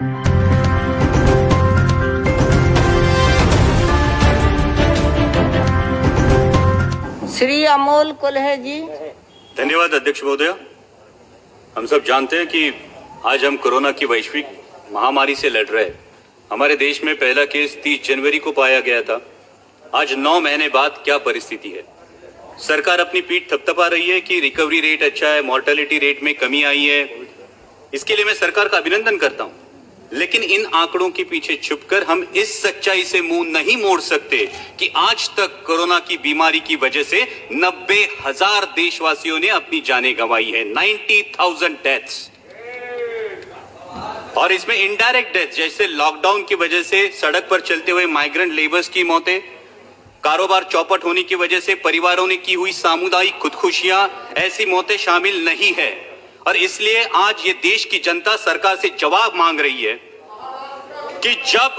श्री अमोल कुल्हे जी। धन्यवाद अध्यक्ष महोदय। हम सब जानते हैं कि आज हम कोरोना की वैश्विक महामारी से लड़ रहे हैं। हमारे देश में पहला केस 30 जनवरी को पाया गया था। आज 9 महीने बाद क्या परिस्थिति है? सरकार अपनी पीठ थपथपा रही है कि रिकवरी रेट अच्छा है, मॉर्टेलिटी रेट में कमी आई है। इसके लिए मैं सरकार का अभिनंदन करता हूं, लेकिन इन आंकड़ों के पीछे छुपकर हम इस सच्चाई से मुंह नहीं मोड़ सकते कि आज तक कोरोना की बीमारी की वजह से 90,000 देशवासियों ने अपनी जानें गंवाई है। 90,000 डेथ्स, और इसमें इनडायरेक्ट डेथ जैसे लॉकडाउन की वजह से सड़क पर चलते हुए माइग्रेंट लेबर्स की मौतें, कारोबार चौपट होने की वजह से परिवारों ने की हुई सामुदायिक खुदकुशियां, ऐसी मौतें शामिल नहीं है। और इसलिए आज ये देश की जनता सरकार से जवाब मांग रही है कि जब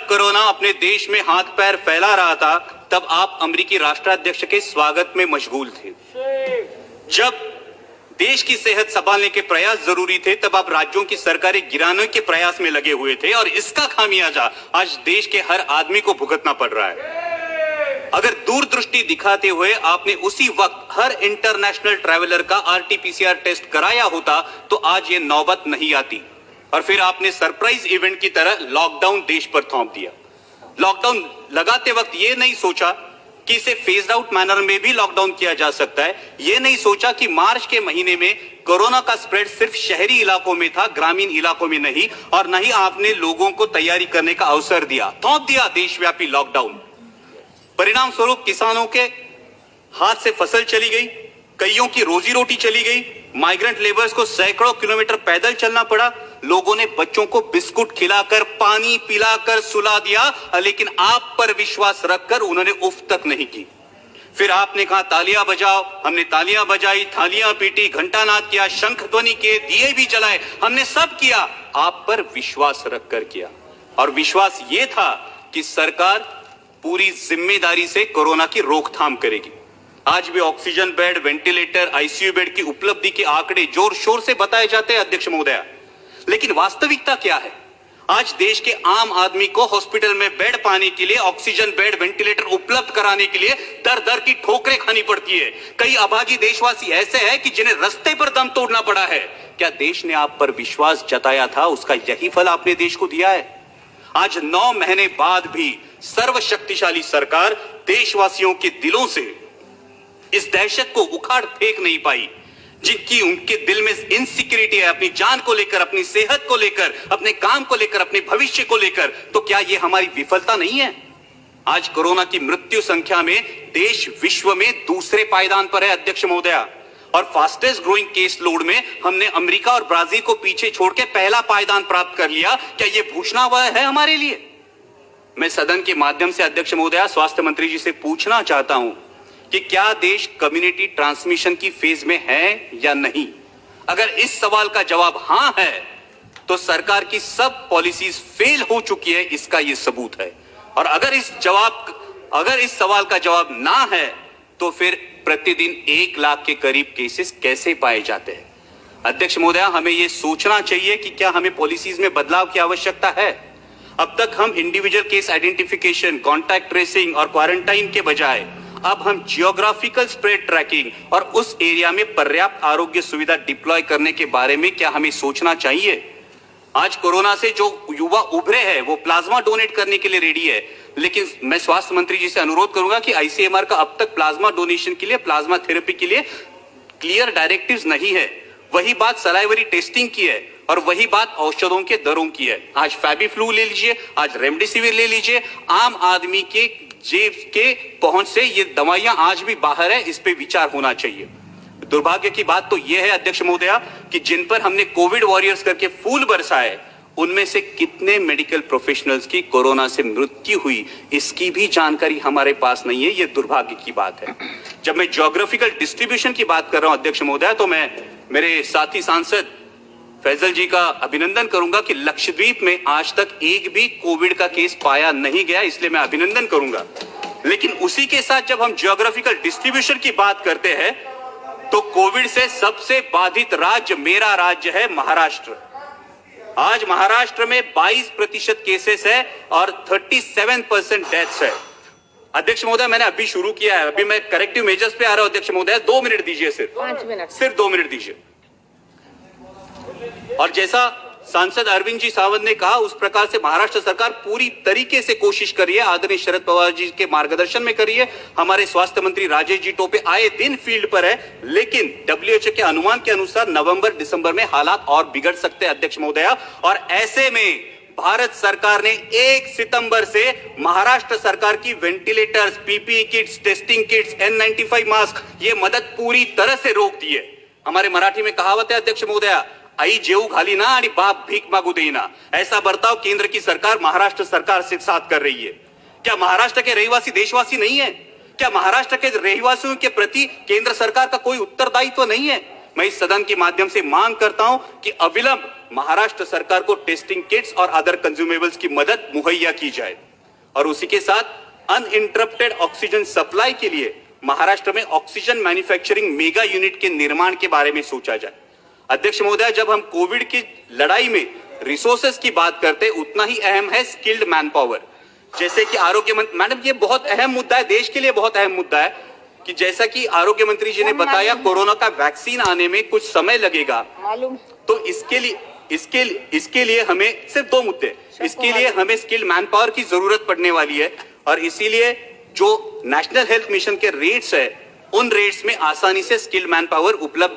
कोरोना अपने देश में हाथ पैर फैला रहा था, तब आप अमेरिकी राष्ट्राध्यक्ष के स्वागत में मशगूल थे। जब देश की सेहत संभालने के प्रयास जरूरी थे, तब आप राज्यों की सरकारें गिराने के प्रयास में लगे हुए थे, और इसका खामियाजा आज देश के हर आदमी को भुगतना पड़ रहा है। अगर दूरदृष्टि दिखाते हुए आपने उसी वक्त हर इंटरनेशनल ट्रैवलर का आरटीपीसीआर टेस्ट कराया होता, तो आज ये नौबत नहीं आती। और फिर आपने सरप्राइज इवेंट की तरह लॉकडाउन देश पर थोप दिया। लॉकडाउन लगाते वक्त ये नहीं सोचा कि इसे फेज आउट मैनर में भी लॉकडाउन किया जा सकता है। ये नहीं सोचा कि मार्च के महीने में कोरोना का स्प्रेड सिर्फ शहरी इलाकों में था, ग्रामीण इलाकों में नहीं। और नहीं आपने लोगों को तैयारी करने का अवसर दिया, थोप दिया देशव्यापी लॉकडाउन। परिणाम स्वरूप किसानों के हाथ से फसल चली गई, कईयों की रोजी रोटी चली गई, माइग्रेंट लेबर्स को सैकड़ों किलोमीटर पैदल चलना पड़ा। लोगों ने बच्चों को बिस्कुट खिलाकर, पानी पिलाकर सुला दिया, लेकिन आप पर विश्वास रखकर उन्होंने उफ तक नहीं की। फिर आपने कहा तालियां बजाओ, हमने तालियां बजाई, थालियां पीटी, घंटानाद किया, शंख ध्वनि किए, दिए भी जलाए, हमने सब किया, आप पर विश्वास रखकर किया। और विश्वास ये था कि सरकार पूरी जिम्मेदारी से कोरोना की रोकथाम करेगी। आज भी oxygen bed, ventilator, ICU bed की उपलब्धि के आंकड़े जोर शोर से बताए जाते हैं अध्यक्ष महोदय, लेकिन वास्तविकता क्या है? आज देश के आम आदमी को हॉस्पिटल में बेड पाने के लिए, ऑक्सीजन बेड, वेंटिलेटर उपलब्ध कराने के लिए दर दर की ठोकरें खानी पड़ती है। कई अभागी देशवासी ऐसे हैं कि जिन्हें रास्ते पर दम तोड़ना पड़ा है। क्या देश ने आप पर विश्वास जताया था, उसका यही फल आपने देश को दिया है? आज 9 महीने बाद भी सर्वशक्तिशाली सरकार देशवासियों के दिलों से इस दहशत को उखाड़ फेंक नहीं पाई, जिनकी उनके दिल में इनसिक्योरिटी है, अपनी जान को लेकर, अपनी सेहत को लेकर, अपने काम को लेकर, अपने भविष्य को लेकर। तो क्या यह हमारी विफलता नहीं है? आज कोरोना की मृत्यु संख्या में देश विश्व में दूसरे पायदान पर है अध्यक्ष महोदया, और फास्टेस्ट ग्रोइंग केस लोड में हमने अमेरिका और ब्राजील को पीछे छोड़ के पहला पायदान प्राप्त कर लिया। क्या यह भूषणावह है हमारे लिए? मैं सदन के माध्यम से अध्यक्ष महोदया स्वास्थ्य मंत्री जी से पूछना चाहता हूं कि क्या देश कम्युनिटी ट्रांसमिशन की फेज में है या नहीं? अगर इस सवाल का जवाब हां है, तो सरकार की सब पॉलिसीज फेल हो चुकी है, इसका यह सबूत है। और अगर इस सवाल का जवाब ना है, तो फिर प्रतिदिन 1 लाख के करीब केसेस कैसे पाए जाते हैं? अध्यक्ष महोदया, हमें यह सोचना चाहिए कि क्या हमें पॉलिसीज में बदलाव की आवश्यकता है। अब तक हम individual case identification, contact tracing और क्वारंटाइन के बजाय अब हम जियोग्राफिकल स्प्रेड ट्रैकिंग और उस एरिया में पर्याप्त आरोग्य सुविधा डिप्लॉय करने के बारे में क्या हमें सोचना चाहिए? आज कोरोना से जो युवा उभरे हैं वो प्लाज्मा डोनेट करने के लिए रेडी है, लेकिन मैं स्वास्थ्य मंत्री जी से अनुरोध करूंगा कि आईसीएमआर का अब तक प्लाज्मा डोनेशन के लिए, प्लाज्मा थेरेपी के लिए क्लियर डायरेक्टिव्स नहीं है। वही बात सलाइवरी टेस्टिंग की है, और वही बात औषधों के दरों की है। आज फैबीफ्लू ले लीजिए, आज रेमडेसिविर ले लीजिए, आम आदमी के जेब के पहुंच से ये दवाइयां आज भी बाहर है, इस पे विचार होना चाहिए। दुर्भाग्य की बात तो यह है अध्यक्ष महोदया कि जिन पर हमने कोविड वॉरियर्स करके फूल बरसाए, उनमें से कितने मेडिकल प्रोफेशनल्स की कोरोना से मृत्यु हुई, इसकी भी जानकारी हमारे पास नहीं है। यह दुर्भाग्य की बात है। जब मैं ज्योग्राफिकल डिस्ट्रीब्यूशन की बात कर रहा हूं अध्यक्ष महोदय, तो मैं मेरे साथी सांसद फैजल जी का अभिनंदन करूंगा कि लक्षद्वीप में आज तक एक भी कोविड का केस पाया नहीं गया, इसलिए मैं अभिनंदन करूंगा। लेकिन उसी के साथ जब हम ज्योग्राफिकल डिस्ट्रीब्यूशन की बात करते हैं, तो कोविड से सबसे बाधित राज्य मेरा राज्य है महाराष्ट्र। आज महाराष्ट्र में 22% केसेस है और 37% डेथ्स है। अध्यक्ष महोदय, मैंने अभी शुरू किया है, अभी मैं करेक्टिव मेजर्स पे आ रहा हूं। अध्यक्ष महोदय 2 मिनट दीजिए, सिर्फ 5 मिनट। सिर्फ 2 मिनट दीजिए। और जैसा सांसद अरविंद जी सावंत ने कहा, उस प्रकार से महाराष्ट्र सरकार पूरी तरीके से कोशिश कर रही है, आदरणीय शरद पवार जी के मार्गदर्शन में कर रही है। हमारे स्वास्थ्य मंत्री राजेश जी टोपे आए दिन फील्ड पर है, लेकिन WHO के अनुमान के अनुसार नवंबर दिसंबर में हालात और बिगड़ सकते हैं अध्यक्ष महोदया। और ऐसे में भारत सरकार ने 1 सितंबर से महाराष्ट्र सरकार की ventilators, PPE kits, testing kits, N95 mask, ये मदद पूरी तरह से रोक दी है। हमारे मराठी में कहावत है अध्यक्ष महोदया, आई जेऊ घाली ना आणि बाप भीख मागू देना। ऐसा बर्ताव केंद्र की सरकार महाराष्ट्र सरकार से साथ कर रही है। क्या महाराष्ट्र के रहवासी देशवासी नहीं है? क्या महाराष्ट्र के रहवासियों के प्रति केंद्र सरकार का कोई उत्तरदायित्व नहीं है? मैं इस सदन के माध्यम से मांग करता हूं कि अविलंब महाराष्ट्र सरकार को टेस्टिंग किट्स और अदर कंज्यूमेबल्स की मदद मुहैया की जाए और उसी के साथ अनइंटरप्टेड ऑक्सीजन सप्लाई के लिए महाराष्ट्र में ऑक्सीजन मैन्युफैक्चरिंग मेगा यूनिट के निर्माण के बारे में सोचा जाए। अध्यक्ष महोदय, जब हम कोविड की लड़ाई में रिसोर्सेस की बात करते, उतना ही अहम है स्किल्ड मैन पावर। जैसे कि आरोग्य मंत्री, मैडम ये बहुत अहम मुद्दा है, देश के लिए बहुत अहम मुद्दा है कि जैसा कि आरोग्य मंत्री जी ने बताया, कोरोना का वैक्सीन आने में कुछ समय लगेगा। मालूम। तो इसके लिए हमें सिर्फ 2 मुद्दे, इसके लिए हमें स्किल्ड मैन पावर की जरूरत पड़ने वाली है और इसीलिए जो नेशनल हेल्थ मिशन के रेट्स है, उन रेट्स में आसानी से स्किल्ड मैन पावर उपलब्ध